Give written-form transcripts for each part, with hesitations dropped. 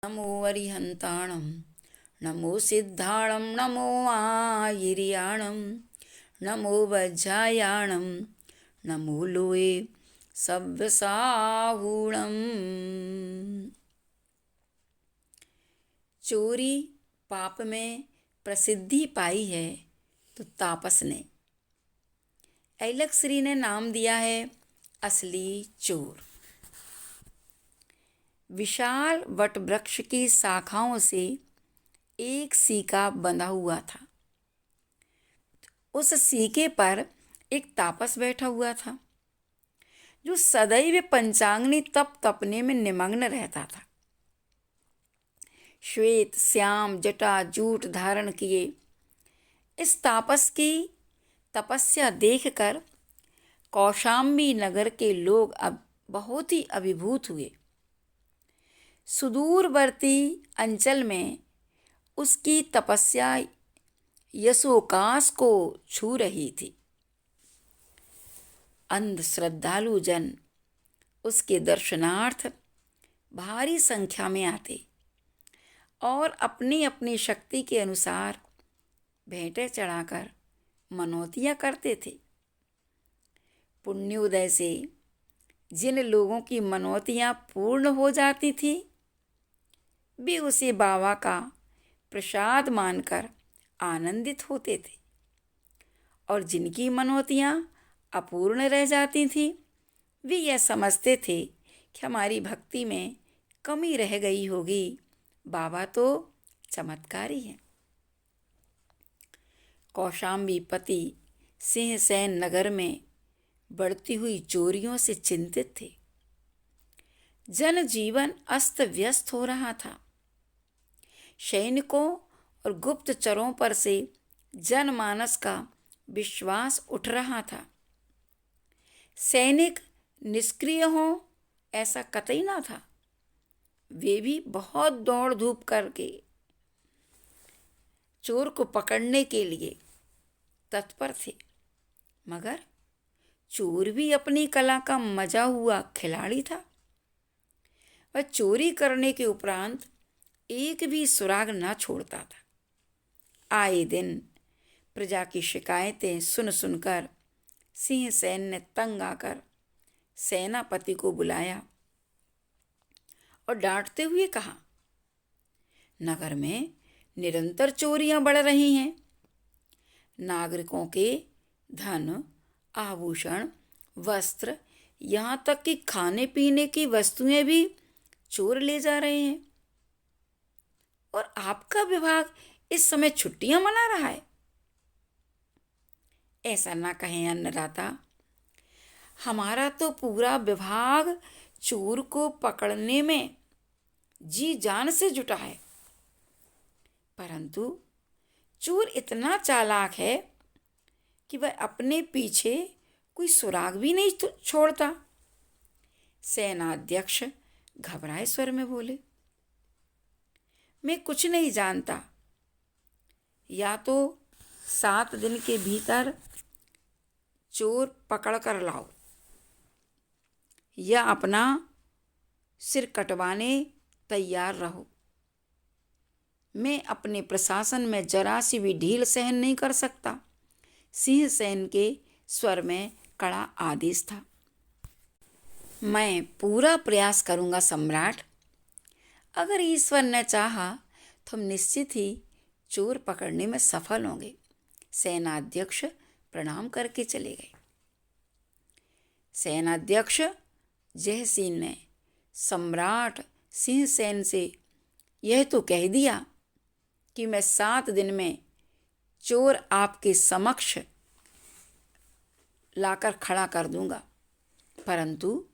नमो अरिहन्ताणं नमो सिद्धाणं नमो आयिर्याणं नमो वज्रायाणं नमो लोये सव्यसाहूणम्। चोरी पाप में प्रसिद्धि पाई है तो तापस ने ऐलक श्री ने नाम दिया है असली चोर। विशाल वटवृक्ष की शाखाओं से एक सीका बंधा हुआ था। उस सीके पर एक तापस बैठा हुआ था जो सदैव पंचाग्नि तप तपने में निमग्न रहता था। श्वेत श्याम जटा जूट धारण किए इस तापस की तपस्या देखकर कौशाम्बी नगर के लोग अब बहुत ही अभिभूत हुए। सुदूरवर्ती अंचल में उसकी तपस्या यशोकाश को छू रही थी। अंध श्रद्धालु जन उसके दर्शनार्थ भारी संख्या में आते और अपनी अपनी शक्ति के अनुसार भेंटें चढ़ाकर मनौतियाँ करते थे। पुण्योदय से जिन लोगों की मनौतियाँ पूर्ण हो जाती थी वे उसे बाबा का प्रसाद मानकर आनंदित होते थे और जिनकी मनौतियाँ अपूर्ण रह जाती थीं वे यह समझते थे कि हमारी भक्ति में कमी रह गई होगी, बाबा तो चमत्कारी हैं। कौशाम्बी पति सिंहसैन नगर में बढ़ती हुई चोरियों से चिंतित थे। जनजीवन अस्त व्यस्त हो रहा था। सैनिकों और गुप्तचरों पर से जनमानस का विश्वास उठ रहा था। सैनिक निष्क्रिय हों ऐसा कतई ना था। वे भी बहुत दौड़ धूप करके चोर को पकड़ने के लिए तत्पर थे, मगर चोर भी अपनी कला का मजा हुआ खिलाड़ी था। वह चोरी करने के उपरांत एक भी सुराग न छोड़ता था। आए दिन प्रजा की शिकायतें सुन सुनकर सिंहसैन ने तंग आकर सेनापति को बुलाया और डांटते हुए कहा, नगर में निरंतर चोरियां बढ़ रही हैं। नागरिकों के धन, आभूषण, वस्त्र, यहाँ तक कि खाने पीने की वस्तुएं भी चोर ले जा रहे हैं और आपका विभाग इस समय छुट्टियां मना रहा है। ऐसा ना कहें अन्नदाता, हमारा तो पूरा विभाग चोर को पकड़ने में जी जान से जुटा है, परंतु चोर इतना चालाक है कि वह अपने पीछे कोई सुराग भी नहीं छोड़ता। सेनाध्यक्ष घबराए स्वर में बोले, मैं कुछ नहीं जानता। या तो 7 दिन के भीतर चोर पकड़ कर लाओ या अपना सिर कटवाने तैयार रहो। मैं अपने प्रशासन में जरा सी भी ढील सहन नहीं कर सकता। सिंहसैन के स्वर में कड़ा आदेश था। मैं पूरा प्रयास करूंगा सम्राट। अगर ईश्वर ने चाहा तो हम निश्चित ही चोर पकड़ने में सफल होंगे। सेनाध्यक्ष प्रणाम करके चले गए। सेनाध्यक्ष जयसिंह ने सम्राट सिंहसैन से यह तो कह दिया कि मैं 7 दिन में चोर आपके समक्ष लाकर खड़ा कर दूंगा, परंतु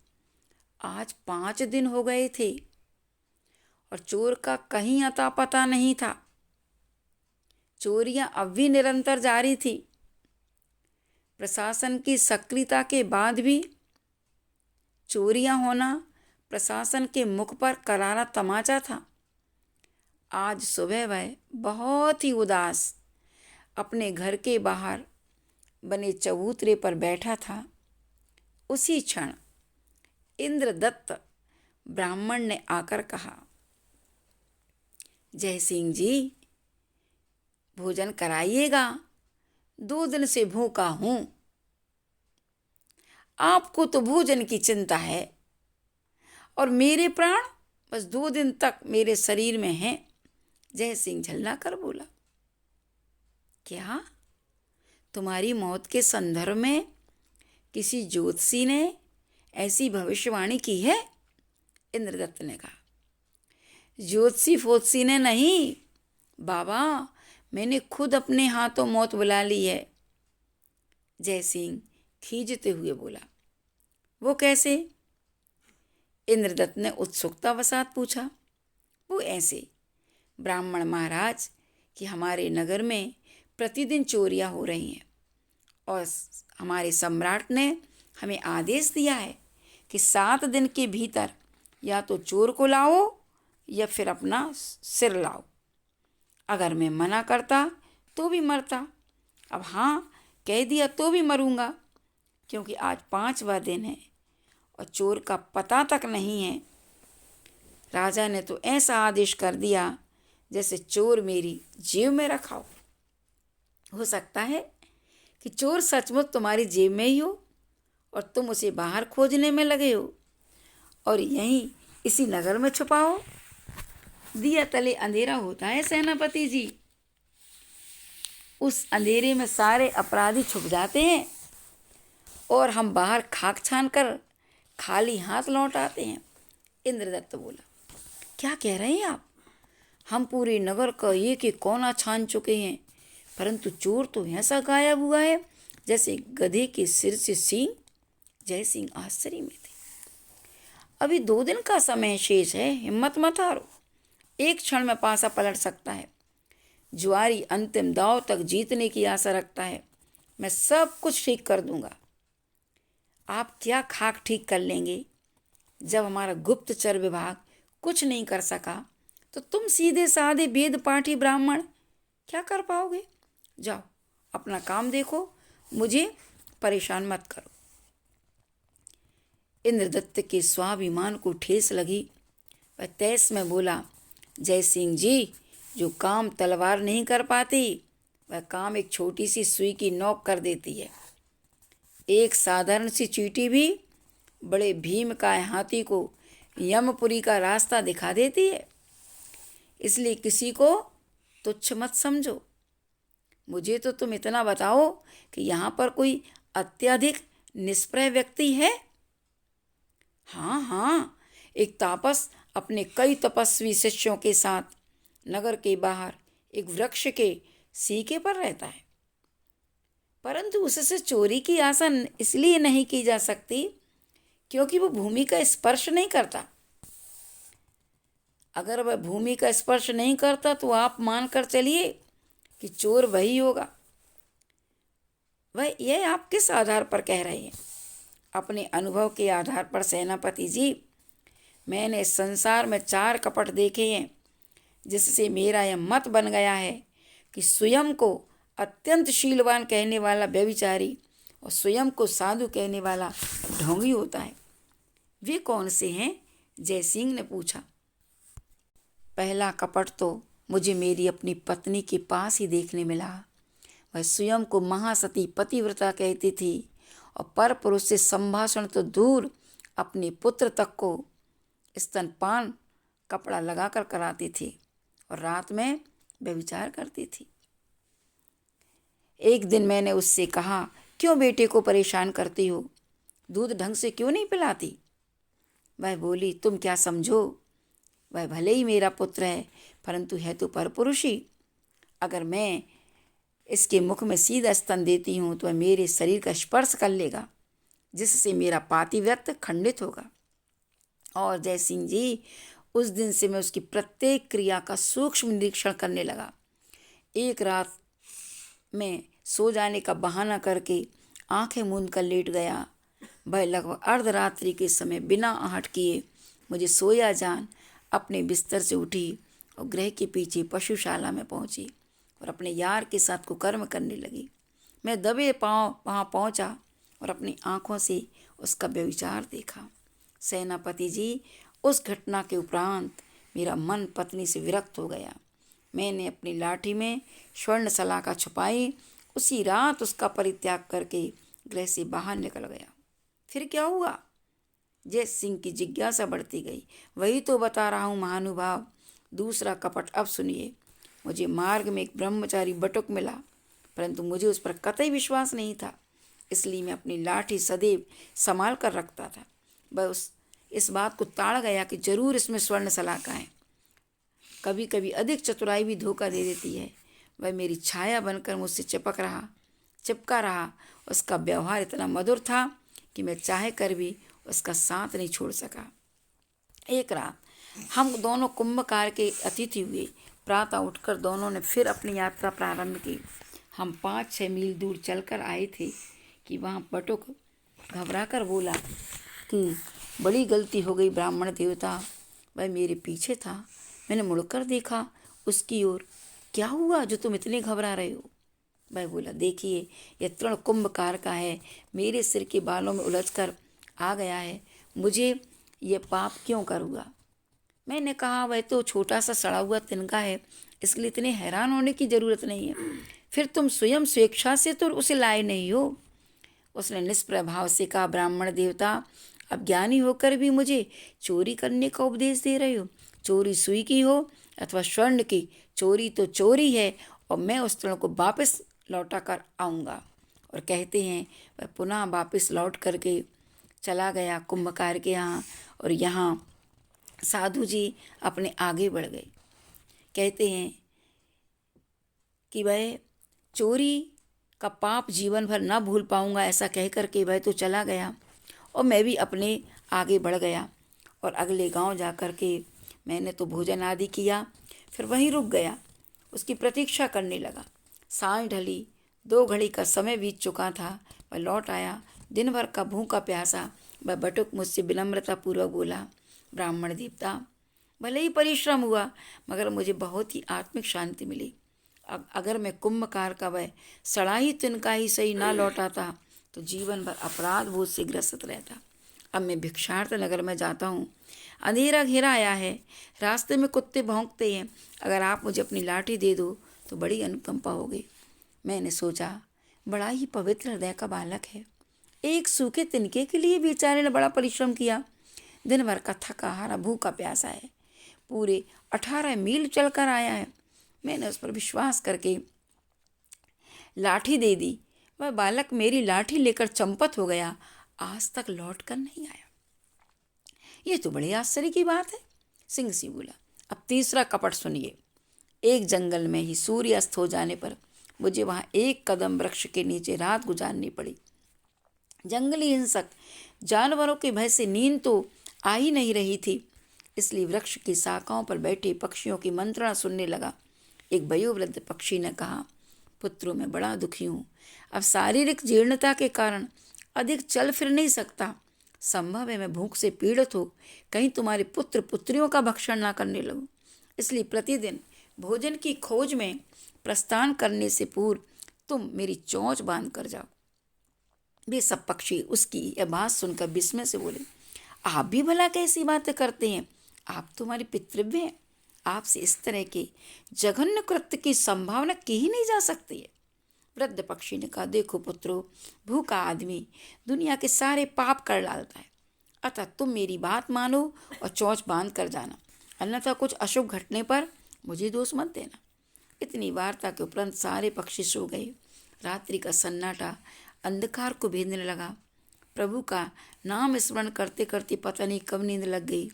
आज 5 दिन हो गए थे और चोर का कहीं अता पता नहीं था। चोरियां अब भी निरंतर जारी थी। प्रशासन की सक्रियता के बाद भी चोरियां होना प्रशासन के मुख पर करारा तमाचा था। आज सुबह वह बहुत ही उदास अपने घर के बाहर बने चबूतरे पर बैठा था। उसी क्षण इंद्रदत्त ब्राह्मण ने आकर कहा, जय सिंह जी, भोजन कराइएगा, 2 दिन से भूखा हूं। आपको तो भोजन की चिंता है और मेरे प्राण बस 2 दिन तक मेरे शरीर में हैं। जय सिंह झल्ला कर बोला, क्या तुम्हारी मौत के संदर्भ में किसी ज्योतिषी ने ऐसी भविष्यवाणी की है? इंद्रदत्त ने कहा, ज्योतिषी फोतिषी ने नहीं बाबा, मैंने खुद अपने हाथों मौत बुला ली है। जय सिंह खींचते हुए बोला, वो कैसे? इंद्रदत्त ने उत्सुकता वसात पूछा। वो ऐसे ब्राह्मण महाराज कि हमारे नगर में प्रतिदिन चोरियां हो रही हैं और हमारे सम्राट ने हमें आदेश दिया है कि 7 दिन के भीतर या तो चोर को लाओ या फिर अपना सिर लाओ। अगर मैं मना करता तो भी मरता, अब हाँ कह दिया तो भी मरूंगा, क्योंकि आज 5वां दिन है और चोर का पता तक नहीं है। राजा ने तो ऐसा आदेश कर दिया जैसे चोर मेरी जेब में रखा हो सकता है कि चोर सचमुच तुम्हारी जेब में ही हो और तुम उसे बाहर खोजने में लगे हो और यहीं इसी नगर में छुपाओ। दिया तले अंधेरा होता है सेनापति जी, उस अंधेरे में सारे अपराधी छुप जाते हैं और हम बाहर खाक छान कर खाली हाथ लौट आते हैं। इंद्रदत्त बोला, क्या कह रहे हैं आप? हम पूरे नगर का एक एक कोना छान चुके हैं, परंतु चोर तो ऐसा गायब हुआ है जैसे गधे के सिर से सींग। जय सिंह आश्चर्य में थे। अभी 2 दिन का समय शेष है, हिम्मत मत हारो, एक क्षण में पासा पलट सकता है। जुआरी अंतिम दांव तक जीतने की आशा रखता है, मैं सब कुछ ठीक कर दूंगा। आप क्या खाक ठीक कर लेंगे? जब हमारा गुप्तचर विभाग कुछ नहीं कर सका तो तुम सीधे साधे वेद पाठी ब्राह्मण क्या कर पाओगे? जाओ अपना काम देखो, मुझे परेशान मत करो। इंद्रदत्त के स्वाभिमान को ठेस लगी। वह तैस में बोला, जय सिंह जी, जो काम तलवार नहीं कर पाती वह काम एक छोटी सी सुई की नोक कर देती है। एक साधारण सी चींटी भी बड़े भीमकाय हाथी को यमपुरी का रास्ता दिखा देती है। इसलिए किसी को तुच्छ मत समझो। मुझे तो तुम इतना बताओ कि यहाँ पर कोई अत्यधिक निष्प्रय व्यक्ति है? हाँ हाँ, एक तापस अपने कई तपस्वी शिष्यों के साथ नगर के बाहर एक वृक्ष के सीके पर रहता है, परंतु उससे चोरी की आशा इसलिए नहीं की जा सकती क्योंकि वो भूमि का स्पर्श नहीं करता। अगर वह भूमि का स्पर्श नहीं करता तो आप मान कर चलिए कि चोर वही होगा। वह यह आप किस आधार पर कह रहे हैं? अपने अनुभव के आधार पर सेनापति जी। मैंने संसार में 4 कपट देखे हैं, जिससे मेरा यह मत बन गया है कि स्वयं को अत्यंत शीलवान कहने वाला व्यभिचारी और स्वयं को साधु कहने वाला ढोंगी होता है। वे कौन से हैं? जय सिंह ने पूछा। पहला कपट तो मुझे मेरी अपनी पत्नी के पास ही देखने मिला। वह स्वयं को महासती पतिव्रता कहती थी और पर पुरुष से संभाषण तो दूर अपने पुत्र तक को स्तनपान कपड़ा लगाकर कराती थी और रात में व्यभिचार करती थी। एक दिन मैंने उससे कहा, क्यों बेटे को परेशान करती हो? दूध ढंग से क्यों नहीं पिलाती? वह बोली, तुम क्या समझो, वह भले ही मेरा पुत्र है परंतु है तो परपुरुष ही। अगर मैं इसके मुख में सीधा स्तन देती हूँ तो वह मेरे शरीर का स्पर्श कर लेगा, जिससे मेरा पातिव्रत्य खंडित होगा। और जय सिंह जी, उस दिन से मैं उसकी प्रत्येक क्रिया का सूक्ष्म निरीक्षण करने लगा। एक रात में सो जाने का बहाना करके आंखें मूंद कर लेट गया। वह लगभग अर्धरात्रि के समय बिना आहट किए मुझे सोया जान अपने बिस्तर से उठी और गृह के पीछे पशुशाला में पहुंची और अपने यार के साथ कुकर्म करने लगी। मैं दबे पांव वहाँ पहुँचा और अपनी आँखों से उसका व्यभिचार देखा। सेनापति जी, उस घटना के उपरांत मेरा मन पत्नी से विरक्त हो गया। मैंने अपनी लाठी में स्वर्ण सलाखा छुपाई। उसी रात उसका परित्याग करके गृह से बाहर निकल गया। फिर क्या हुआ? जय सिंह की जिज्ञासा बढ़ती गई। वही तो बता रहा हूँ महानुभाव। दूसरा कपट अब सुनिए। मुझे मार्ग में एक ब्रह्मचारी बटुक मिला, परंतु मुझे उस पर कतई विश्वास नहीं था, इसलिए मैं अपनी लाठी सदैव संभाल कर रखता था। वह इस बात को ताड़ गया कि जरूर इसमें स्वर्ण सलाखा है। कभी कभी अधिक चतुराई भी धोखा दे देती है। वह मेरी छाया बनकर मुझसे चिपका रहा। उसका व्यवहार इतना मधुर था कि मैं चाहे कर भी उसका साथ नहीं छोड़ सका। एक रात हम दोनों कुंभकार के अतिथि हुए। प्रातः उठकर दोनों ने फिर अपनी यात्रा प्रारंभ की। हम 5-6 मील दूर चलकर आए थे कि वहाँ बटुक घबरा कर बोला कि बड़ी गलती हो गई ब्राह्मण देवता। वह मेरे पीछे था। मैंने मुड़कर देखा उसकी ओर। क्या हुआ जो तुम इतने घबरा रहे हो? वह बोला, देखिए यह तृण कुंभकार का है, मेरे सिर के बालों में उलझकर आ गया है। मुझे ये पाप क्यों करूँगा? मैंने कहा, वह तो छोटा सा सड़ा हुआ तिनका है, इसलिए इतने हैरान होने की ज़रूरत नहीं है। फिर तुम स्वयं स्वेच्छा से तो उसे लाए नहीं हो। उसने निष्प्रभाव से कहा, ब्राह्मण देवता, अब ज्ञानी होकर भी मुझे चोरी करने का उपदेश दे रहे हो। चोरी सुई की हो अथवा स्वर्ण की, चोरी तो चोरी है और मैं उस तृण को वापस लौटा कर आऊँगा। और कहते हैं वह पुनः वापस लौट करके चला गया कुंभकार के यहाँ, और यहाँ साधु जी अपने आगे बढ़ गए। कहते हैं कि वह चोरी का पाप जीवन भर ना भूल पाऊँगा, ऐसा कह कर के वह तो चला गया और मैं भी अपने आगे बढ़ गया। और अगले गांव जा कर के मैंने तो भोजन आदि किया, फिर वहीं रुक गया, उसकी प्रतीक्षा करने लगा। सांझ ढली, 2 घड़ी का समय बीत चुका था। वह लौट आया, दिन भर का भूखा प्यासा। वह बटुक मुझसे विनम्रतापूर्वक बोला, ब्राह्मण देवता, भले ही परिश्रम हुआ मगर मुझे बहुत ही आत्मिक शांति मिली। अब अगर मैं कुंभकार का वह सड़ा ही तिनका ही सही ना लौटाता तो जीवन भर अपराध बोझ से ग्रसित रहता। अब मैं भिक्षार्थ नगर में जाता हूँ। अंधेरा घेरा आया है, रास्ते में कुत्ते भौंकते हैं। अगर आप मुझे अपनी लाठी दे दो तो बड़ी अनुकंपा होगी। मैंने सोचा, बड़ा ही पवित्र हृदय का बालक है। एक सूखे तिनके के लिए बेचारे ने बड़ा परिश्रम किया। दिन भर का थका हारा भूखा प्यासा है, पूरे 18 मील चलकर आया है। मैंने उस पर विश्वास करके लाठी दे दी। वह बालक मेरी लाठी लेकर चंपत हो गया, आज तक लौट कर नहीं आया। ये तो बड़े आश्चर्य की बात है। सिंह सिंह बोला, अब तीसरा कपट सुनिए। एक जंगल में ही सूर्य अस्त हो जाने पर मुझे वहाँ एक कदम वृक्ष के नीचे रात गुजारनी पड़ी। जंगली हिंसक जानवरों के भय से नींद तो आ ही नहीं रही थी, इसलिए वृक्ष की शाखाओं पर बैठे पक्षियों की मंत्रणा सुनने लगा। एक वयोवृद्ध पक्षी ने कहा, पुत्रों, मैं बड़ा दुखी हूँ। अब शारीरिक जीर्णता के कारण अधिक चल फिर नहीं सकता। संभव है मैं भूख से पीड़ित हो कहीं तुम्हारे पुत्र पुत्रियों का भक्षण ना करने लगूं। इसलिए प्रतिदिन भोजन की खोज में प्रस्थान करने से पूर्व तुम मेरी चोंच बांध कर जाओ। वे सब पक्षी उसकी यह बात सुनकर विस्मय से बोले, आप भी भला कैसी बातें करते हैं? आप तुम्हारे पितृव्य हैं। आपसे इस तरह के जघन्य कृत्य की संभावना की ही नहीं जा सकती है। वृद्ध पक्षी ने कहा, देखो पुत्रो, भूखा आदमी दुनिया के सारे पाप कर डालता है, अतः तुम मेरी बात मानो और चोंच बांध कर जाना, अन्यथा कुछ अशुभ घटने पर मुझे दोष मत देना। इतनी वार्ता के उपरांत सारे पक्षी सो गए। रात्रि का सन्नाटा अंधकार को भेदने लगा। प्रभु का नाम स्मरण करते करते पता नहीं कब नींद लग गई।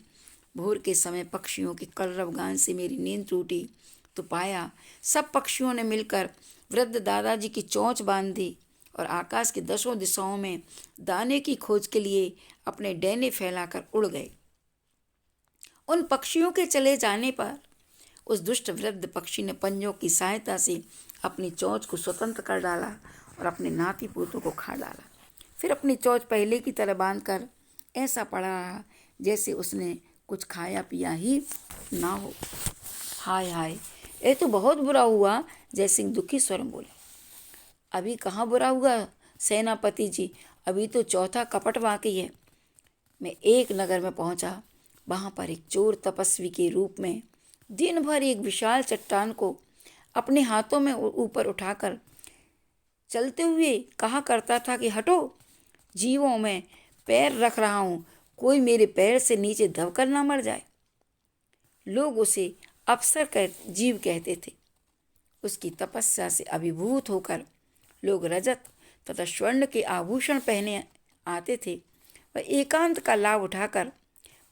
भोर के समय पक्षियों के कलरव गान से मेरी नींद टूटी तो पाया सब पक्षियों ने मिलकर वृद्ध दादाजी की चोंच बांध दी और आकाश की 10 दिशाओं में दाने की खोज के लिए अपने डैने फैलाकर उड़ गए। उन पक्षियों के चले जाने पर उस दुष्ट वृद्ध पक्षी ने पंजों की सहायता से अपनी चोंच को स्वतंत्र कर डाला और अपने नाती पोतों को खा डाला। फिर अपनी चोंच पहले की तरह बांधकर ऐसा पड़ा रहा जैसे उसने कुछ खाया पिया ही ना हो। हाय हाय, ये तो बहुत बुरा हुआ। जयसिंह दुखी स्वर में बोला, अभी कहाँ बुरा हुआ सेनापति जी, अभी तो चौथा कपट बाकी है। मैं एक नगर में पहुंचा। वहाँ पर एक चोर तपस्वी के रूप में दिन भर एक विशाल चट्टान को अपने हाथों में ऊपर उठाकर चलते हुए कहा करता था कि हटो, जीवों में पैर रख रहा हूँ, कोई मेरे पैर से नीचे दबकर ना मर जाए। लोग उसे अप्सर जीव कहते थे। उसकी तपस्या से अभिभूत होकर लोग रजत तथा स्वर्ण के आभूषण पहने आते थे। वह एकांत का लाभ उठाकर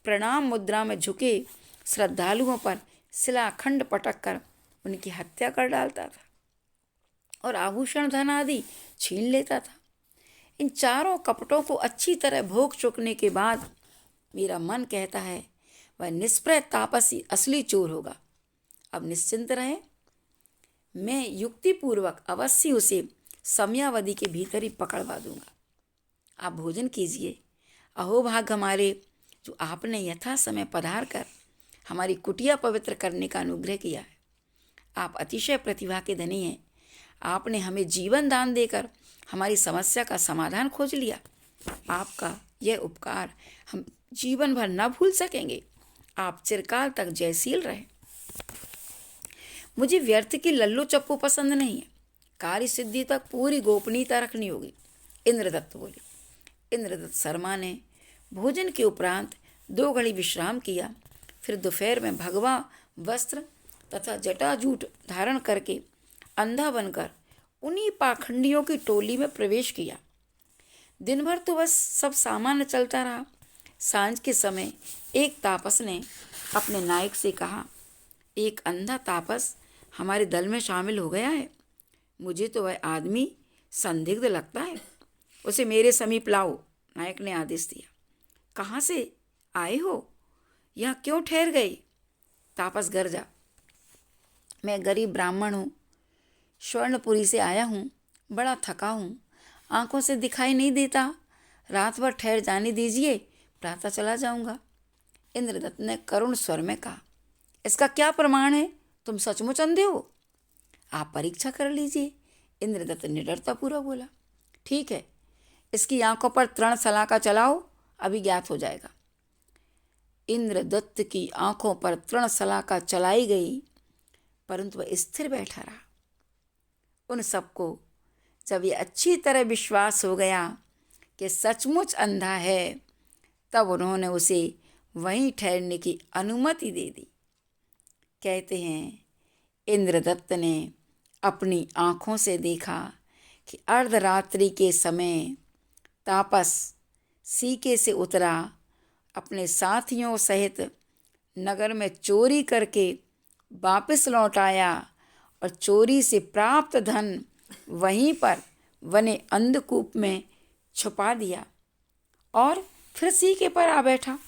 प्रणाम मुद्रा में झुके श्रद्धालुओं पर शिलाखंड पटक कर उनकी हत्या कर डालता था और आभूषण धन आदि छीन लेता था। इन चारों कपटों को अच्छी तरह भोग चुकने के बाद मेरा मन कहता है वह निष्प्रय तापसी असली चोर होगा। अब निश्चिंत रहे, मैं युक्तिपूर्वक अवश्य उसे समयावधि के भीतर ही पकड़वा दूंगा। आप भोजन कीजिए। अहोभाग हमारे, जो आपने यथा समय पधार कर हमारी कुटिया पवित्र करने का अनुग्रह किया है। आप अतिशय प्रतिभा के धनी हैं। आपने हमें जीवन दान देकर हमारी समस्या का समाधान खोज लिया। आपका यह उपकार हम जीवन भर न भूल सकेंगे। आप चिरकाल तक जयशील रहे। मुझे व्यर्थ की लल्लू चप्पू पसंद नहीं है। कार्य सिद्धि तक पूरी गोपनीयता रखनी होगी। इंद्रदत्त बोले। इंद्रदत्त शर्मा ने भोजन के उपरांत 2 घड़ी विश्राम किया। फिर दोपहर में भगवा वस्त्र तथा जटाजूट धारण करके अंधा बनकर उन्हीं पाखंडियों की टोली में प्रवेश किया। दिन भर तो बस सब सामान्य चलता रहा। सांझ के समय एक तापस ने अपने नायक से कहा, एक अंधा तापस हमारे दल में शामिल हो गया है। मुझे तो वह आदमी संदिग्ध लगता है। उसे मेरे समीप लाओ। नायक ने आदेश दिया। कहाँ से आए हो? यहाँ क्यों ठहर गए? तापस गरजा। मैं गरीब ब्राह्मण हूँ, स्वर्णपुरी से आया हूँ, बड़ा थका हूँ, आंखों से दिखाई नहीं देता। रात भर ठहर जाने दीजिए, प्रातः चला जाऊँगा। इंद्रदत्त ने करुण स्वर में कहा, इसका क्या प्रमाण है? तुम सचमुच अंधे हो? आप परीक्षा कर लीजिए। इंद्रदत्त निडरतापूर्वक बोला। ठीक है, इसकी आंखों पर तृण सलाका चलाओ, अभी ज्ञात हो जाएगा। इंद्रदत्त की आंखों पर तृण सलाका चलाई गई, परंतु वह स्थिर बैठा रहा। उन सबको जब ये अच्छी तरह विश्वास हो गया कि सचमुच अंधा है, तब उन्होंने उसे वहीं ठहरने की अनुमति दे दी। कहते हैं, इंद्रदत्त ने अपनी आँखों से देखा कि अर्धरात्रि के समय तापस सीके से उतरा, अपने साथियों सहित नगर में चोरी करके वापस लौट आया और चोरी से प्राप्त धन वहीं पर बने अंधकूप में छुपा दिया और फिर सीके पर आ बैठा।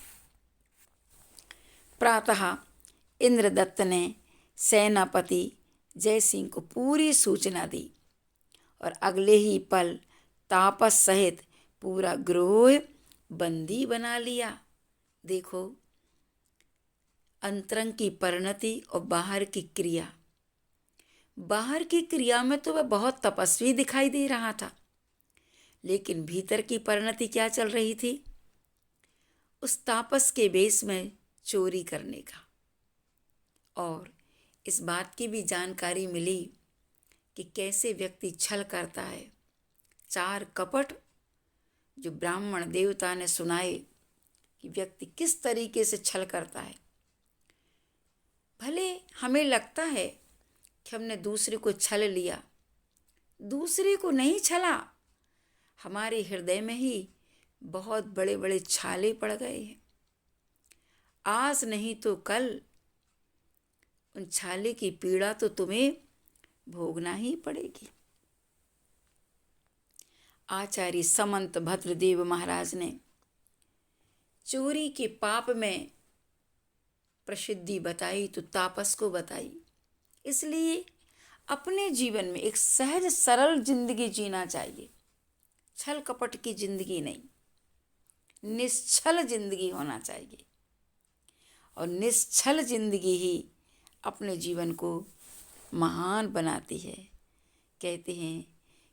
प्रातः इंद्रदत्त ने सेनापति जयसिंह को पूरी सूचना दी और अगले ही पल तापस सहित पूरा ग्रोह बंदी बना लिया। देखो, अंतरंग की परिणति और बाहर की क्रिया। बाहर की क्रिया में तो वह बहुत तपस्वी दिखाई दे रहा था, लेकिन भीतर की परिणति क्या चल रही थी? उस तापस के वेश में चोरी करने का। और इस बात की भी जानकारी मिली कि कैसे व्यक्ति छल करता है। 4 कपट जो ब्राह्मण देवता ने सुनाए कि व्यक्ति किस तरीके से छल करता है। भले हमें लगता है कि हमने दूसरे को छल लिया, दूसरे को नहीं छला। हमारे हृदय में ही बहुत बड़े बड़े छाले पड़ गए हैं। आज नहीं तो कल उन छाले की पीड़ा तो तुम्हें भोगना ही पड़ेगी। आचार्य समंत भद्रदेव महाराज ने चोरी के पाप में प्रसिद्धि बताई तो तापस को बताई। इसलिए अपने जीवन में एक सहज सरल जिंदगी जीना चाहिए। छल कपट की जिंदगी नहीं, निश्छल जिंदगी होना चाहिए। और निश्छल जिंदगी ही अपने जीवन को महान बनाती है। कहते हैं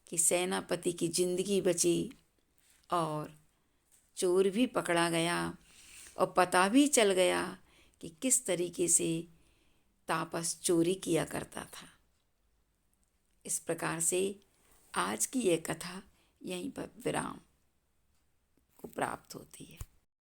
कि सेनापति की जिंदगी बची और चोर भी पकड़ा गया, और पता भी चल गया कि किस तरीके से तापस चोरी किया करता था। इस प्रकार से आज की यह कथा यहीं पर विराम को प्राप्त होती है।